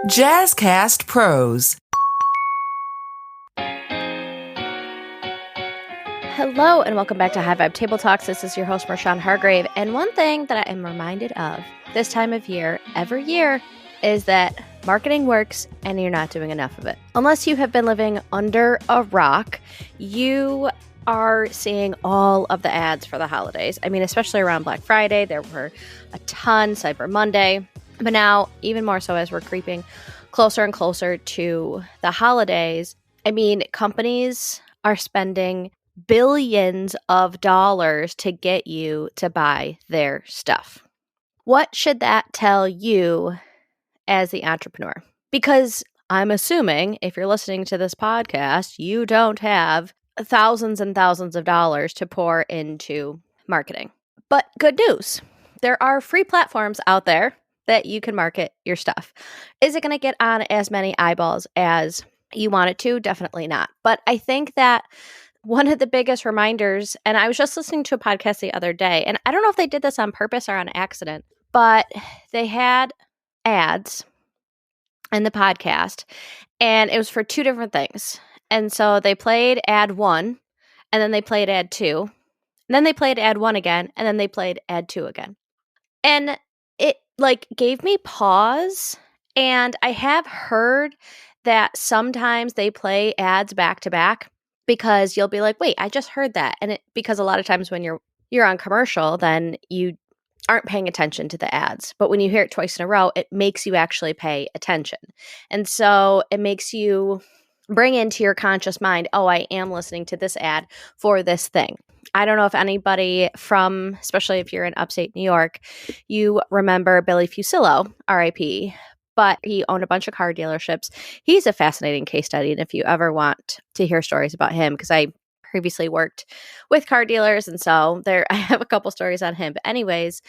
Jazzcast Pros. Hello and welcome back to High Vibe Table Talks. This is your host, Marshawn Hargrave. And one thing that I am reminded of this time of year, every year, is that marketing works and you're not doing enough of it. Unless you have been living under a rock, you are seeing all of the ads for the holidays. I mean, especially around Black Friday, there were a ton, Cyber Monday. But now, even more so as we're creeping closer and closer to the holidays, I mean, companies are spending billions of dollars to get you to buy their stuff. What should that tell you as the entrepreneur? Because I'm assuming if you're listening to this podcast, you don't have thousands and thousands of dollars to pour into marketing. But good news, there are free platforms out there that you can market your stuff. Is it going to get on as many eyeballs as you want it to? Definitely not. But I think that one of the biggest reminders, and I was just listening to a podcast the other day, and I don't know if they did this on purpose or on accident, but they had ads in the podcast, and it was for two different things. And so they played ad one, and then they played ad two, and then they played ad one again, and then they played ad two again. And it gave me pause, and I have heard that sometimes they play ads back to back because you'll be like, wait, I just heard that. And because a lot of times when you're on commercial, then you aren't paying attention to the ads. But when you hear it twice in a row, it makes you actually pay attention. And so it makes you bring into your conscious mind, oh, I am listening to this ad for this thing. I don't know if anybody from, especially if you're in upstate New York, you remember Billy Fusillo, RIP, but he owned a bunch of car dealerships. He's a fascinating case study. And if you ever want to hear stories about him, because I previously worked with car dealers, and so I have a couple stories on him. But anyways,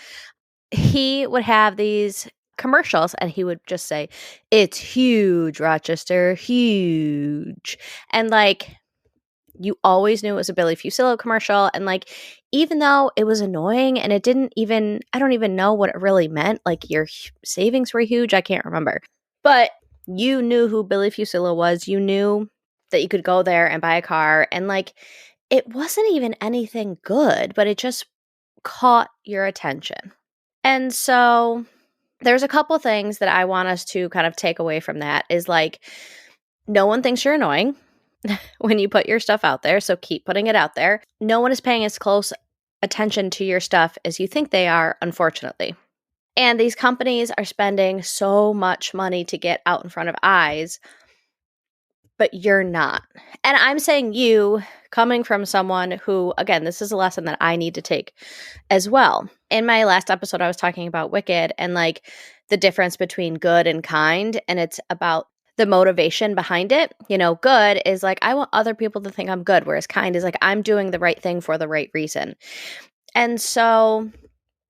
he would have these commercials and he would just say, "It's huge, Rochester, huge." And you always knew it was a Billy Fusillo commercial. And even though it was annoying and I don't even know what it really meant, your savings were huge, I can't remember. But you knew who Billy Fusillo was. You knew that you could go there and buy a car. And it wasn't even anything good, but it just caught your attention. And so there's a couple things that I want us to kind of take away from that is no one thinks you're annoying when you put your stuff out there. So keep putting it out there. No one is paying as close attention to your stuff as you think they are, unfortunately. And these companies are spending so much money to get out in front of eyes, but you're not. And I'm saying you, coming from someone who, again, this is a lesson that I need to take as well. In my last episode, I was talking about Wicked and the difference between good and kind. And it's about the motivation behind it. Good is I want other people to think I'm good, whereas kind is I'm doing the right thing for the right reason. And so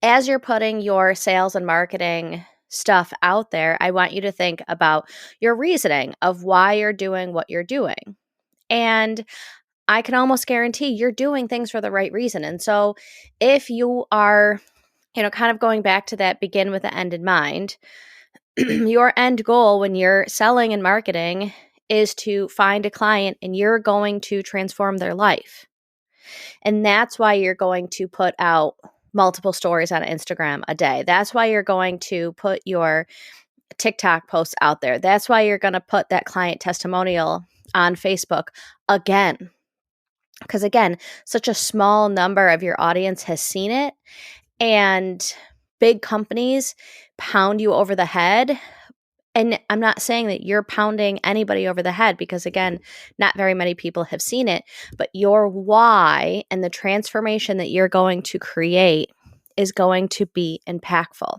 as you're putting your sales and marketing stuff out there, I want you to think about your reasoning of why you're doing what you're doing. And I can almost guarantee you're doing things for the right reason. And so if you are, kind of going back to that begin with the end in mind, your end goal when you're selling and marketing is to find a client and you're going to transform their life. And that's why you're going to put out multiple stories on Instagram a day. That's why you're going to put your TikTok posts out there. That's why you're going to put that client testimonial on Facebook again. Because again, such a small number of your audience has seen it, and big companies pound you over the head. And I'm not saying that you're pounding anybody over the head because, again, not very many people have seen it, but your why and the transformation that you're going to create is going to be impactful.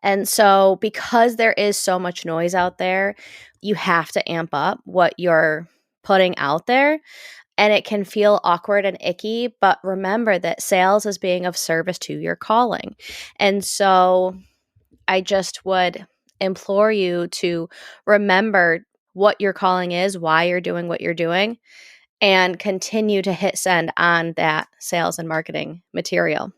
And so because there is so much noise out there, you have to amp up what you're putting out there. And it can feel awkward and icky, but remember that sales is being of service to your calling. And so I just would implore you to remember what your calling is, why you're doing what you're doing, and continue to hit send on that sales and marketing material.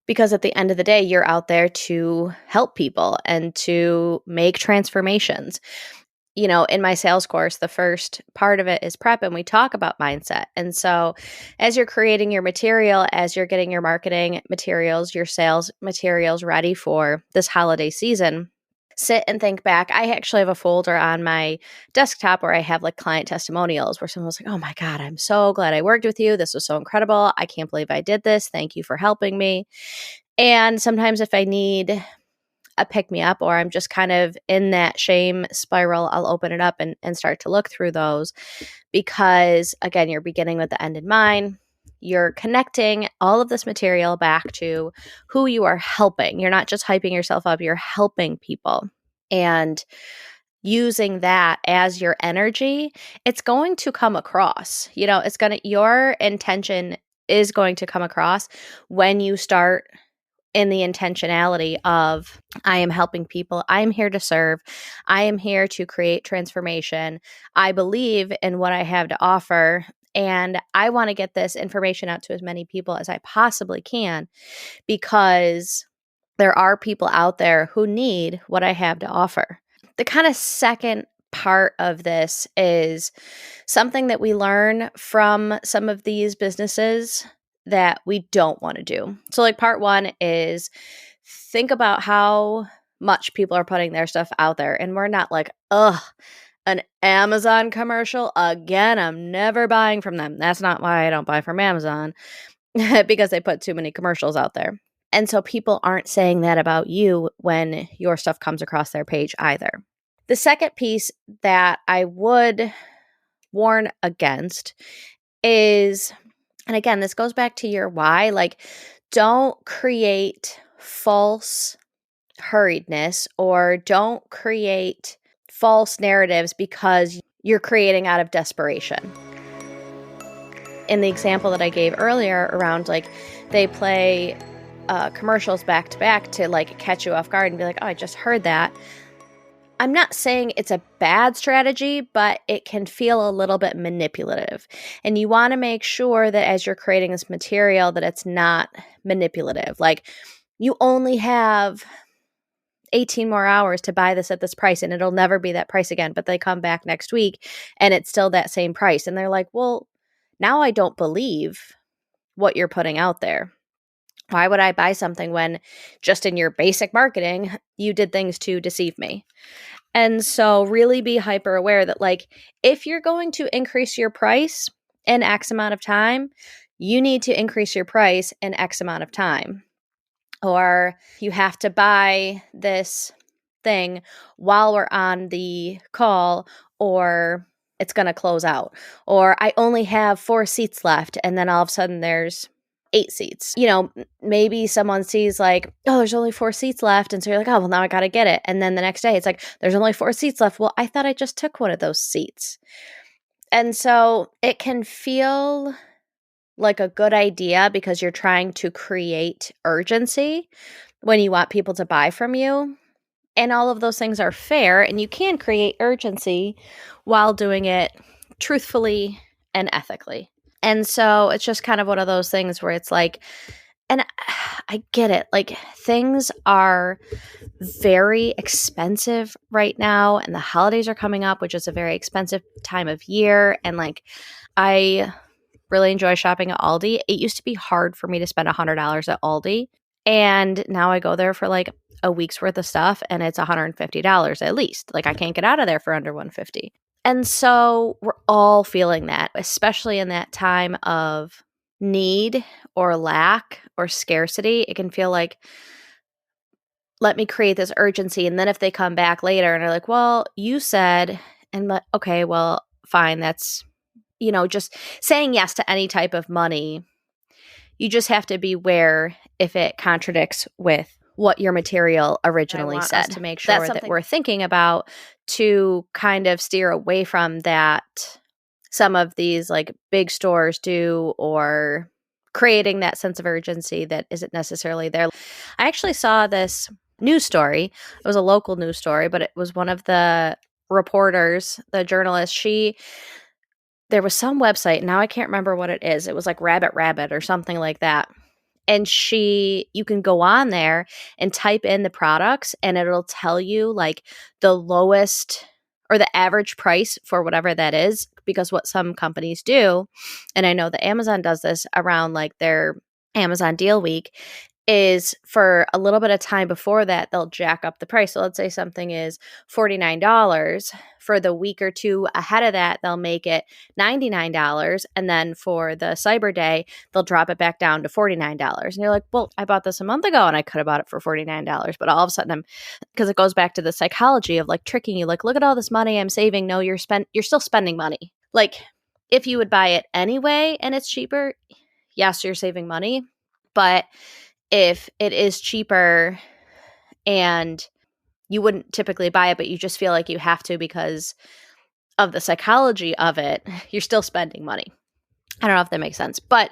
Because at the end of the day, you're out there to help people and to make transformations. In my sales course, the first part of it is prep, and we talk about mindset. And so, as you're creating your material, as you're getting your marketing materials, your sales materials ready for this holiday season, sit and think back. I actually have a folder on my desktop where I have like client testimonials where someone was like, "Oh my God, I'm so glad I worked with you. This was so incredible. I can't believe I did this. Thank you for helping me." And sometimes if I need a pick me up or I'm just kind of in that shame spiral, I'll open it up and start to look through those because, again, you're beginning with the end in mind. You're connecting all of this material back to who you are helping. You're not just hyping yourself up, you're helping people. And using that as your energy, it's going to come across. Your intention is going to come across when you start in the intentionality of, I am helping people. I am here to serve. I am here to create transformation. I believe in what I have to offer. And I want to get this information out to as many people as I possibly can because there are people out there who need what I have to offer. The kind of second part of this is something that we learn from some of these businesses that we don't want to do. So like part one is think about how much people are putting their stuff out there. And we're not like, ugh, an Amazon commercial. Again, I'm never buying from them. That's not why I don't buy from Amazon because they put too many commercials out there. And so people aren't saying that about you when your stuff comes across their page either. The second piece that I would warn against is, and again, this goes back to your why, like don't create false hurriedness or don't create false narratives because you're creating out of desperation. In the example that I gave earlier around like they play commercials back to back to like catch you off guard and be like, oh, I just heard that. I'm not saying it's a bad strategy, but it can feel a little bit manipulative. And you want to make sure that as you're creating this material that it's not manipulative. Like you only have 18 more hours to buy this at this price and it'll never be that price again. But they come back next week and it's still that same price. And they're like, well, now I don't believe what you're putting out there. Why would I buy something when just in your basic marketing, you did things to deceive me? And so really be hyper aware that like, if you're going to increase your price in X amount of time, you need to increase your price in X amount of time. Or you have to buy this thing while we're on the call or it's going to close out. Or I only have 4 seats left and then all of a sudden there's 8 seats. Maybe someone sees like, oh, there's only 4 seats left. And so you're like, oh, well, now I got to get it. And then the next day it's like, there's only 4 seats left. Well, I thought I just took one of those seats. And so it can feel like a good idea because you're trying to create urgency when you want people to buy from you. And all of those things are fair. And you can create urgency while doing it truthfully and ethically. And so it's just kind of one of those things where it's like, and I get it, like things are very expensive right now and the holidays are coming up, which is a very expensive time of year. And like, I really enjoy shopping at Aldi. It used to be hard for me to spend $100 at Aldi. And now I go there for like a week's worth of stuff and it's $150 at least. Like I can't get out of there for under $150. And so we're all feeling that, especially in that time of need or lack or scarcity. It can feel like, let me create this urgency. And then if they come back later and are like, well, you said, and okay, well, fine. That's, just saying yes to any type of money. You just have to beware if it contradicts with what your material originally said, to make sure that we're thinking about to kind of steer away from that some of these like big stores do, or creating that sense of urgency that isn't necessarily there. I actually saw this news story. It was a local news story, but it was one of the reporters, the journalist, there was some website, now I can't remember what it is. It was like Rabbit or something like that. And you can go on there and type in the products and it'll tell you like the lowest or the average price for whatever that is. Because what some companies do, and I know that Amazon does this around like their Amazon Deal Week, is for a little bit of time before that, they'll jack up the price. So let's say something is $49. For the week or two ahead of that, they'll make it $99. And then for the Cyber Day, they'll drop it back down to $49. And you're like, well, I bought this a month ago and I could have bought it for $49. But all of a sudden, because it goes back to the psychology of like tricking you, like, look at all this money I'm saving. No, you're still spending money. Like if you would buy it anyway and it's cheaper, yes, you're saving money. But if it is cheaper and you wouldn't typically buy it, but you just feel like you have to because of the psychology of it, you're still spending money. I don't know if that makes sense. But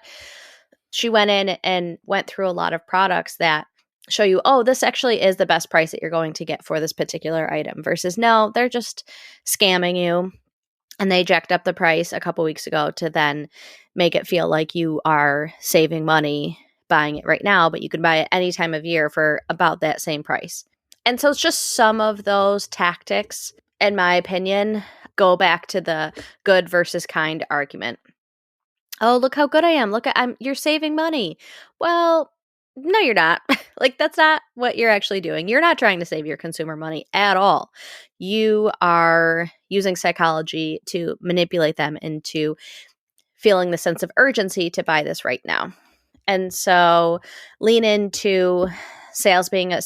she went in and went through a lot of products that show you, oh, this actually is the best price that you're going to get for this particular item versus no, they're just scamming you. And they jacked up the price a couple weeks ago to then make it feel like you are saving money buying it right now, but you can buy it any time of year for about that same price. And so it's just some of those tactics, in my opinion, go back to the good versus kind argument. Oh, look how good I am. You're saving money. Well, no, you're not. Like, that's not what you're actually doing. You're not trying to save your consumer money at all. You are using psychology to manipulate them into feeling the sense of urgency to buy this right now. And so lean into sales being of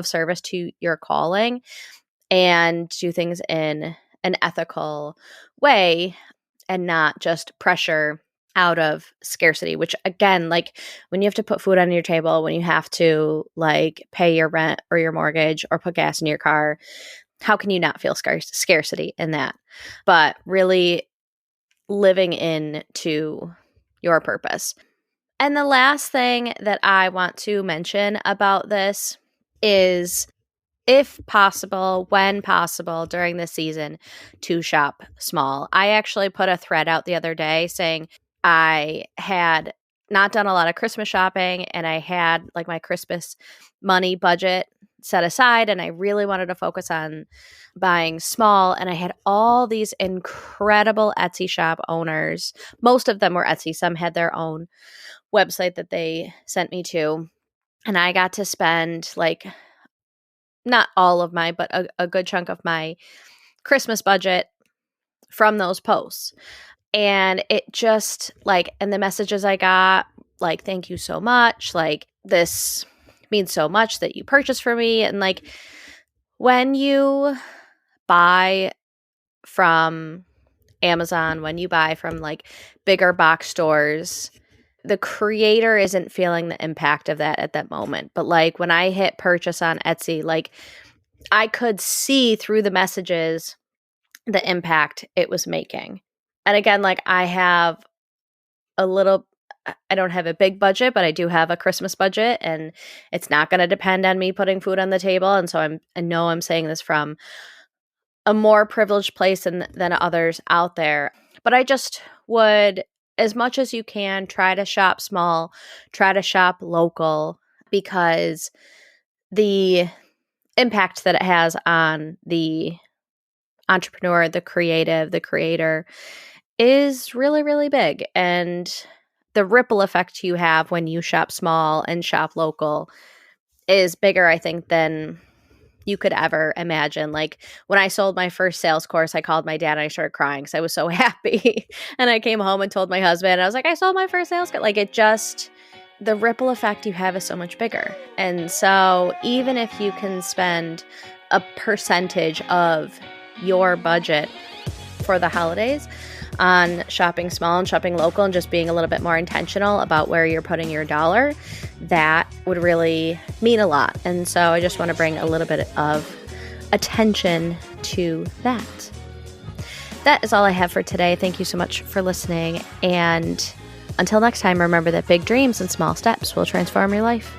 service to your calling and do things in an ethical way and not just pressure out of scarcity, which again, like when you have to put food on your table, when you have to like pay your rent or your mortgage or put gas in your car, how can you not feel scarcity in that? But really living into your purpose. And the last thing that I want to mention about this is, if possible, when possible during this season, to shop small. I actually put a thread out the other day saying I had not done a lot of Christmas shopping and I had like my Christmas money budget set aside and I really wanted to focus on buying small. And I had all these incredible Etsy shop owners. Most of them were Etsy. Some had their own website that they sent me to. And I got to spend like not all of my, but a good chunk of my Christmas budget from those posts. And it just like, and the messages I got, like, thank you so much. Like, this means so much that you purchased for me. And like, when you buy from Amazon, when you buy from like bigger box stores, the creator isn't feeling the impact of that at that moment. But like when I hit purchase on Etsy, like I could see through the messages the impact it was making. And again, like I don't have a big budget, but I do have a Christmas budget and it's not going to depend on me putting food on the table. And so I know I'm saying this from a more privileged place than others out there. But I just would, as much as you can, try to shop small, try to shop local, because the impact that it has on the entrepreneur, the creative, the creator is really, really big. And the ripple effect you have when you shop small and shop local is bigger, I think, than you could ever imagine. Like when I sold my first sales course, I called my dad and I started crying because I was so happy. And I came home and told my husband, I was like, I sold my first sales course. Like it just, the ripple effect you have is so much bigger. And so even if you can spend a percentage of your budget for the holidays on shopping small and shopping local and just being a little bit more intentional about where you're putting your dollar, that would really mean a lot. And so I just want to bring a little bit of attention to that. That is all I have for today. Thank you so much for listening. And until next time, remember that big dreams and small steps will transform your life.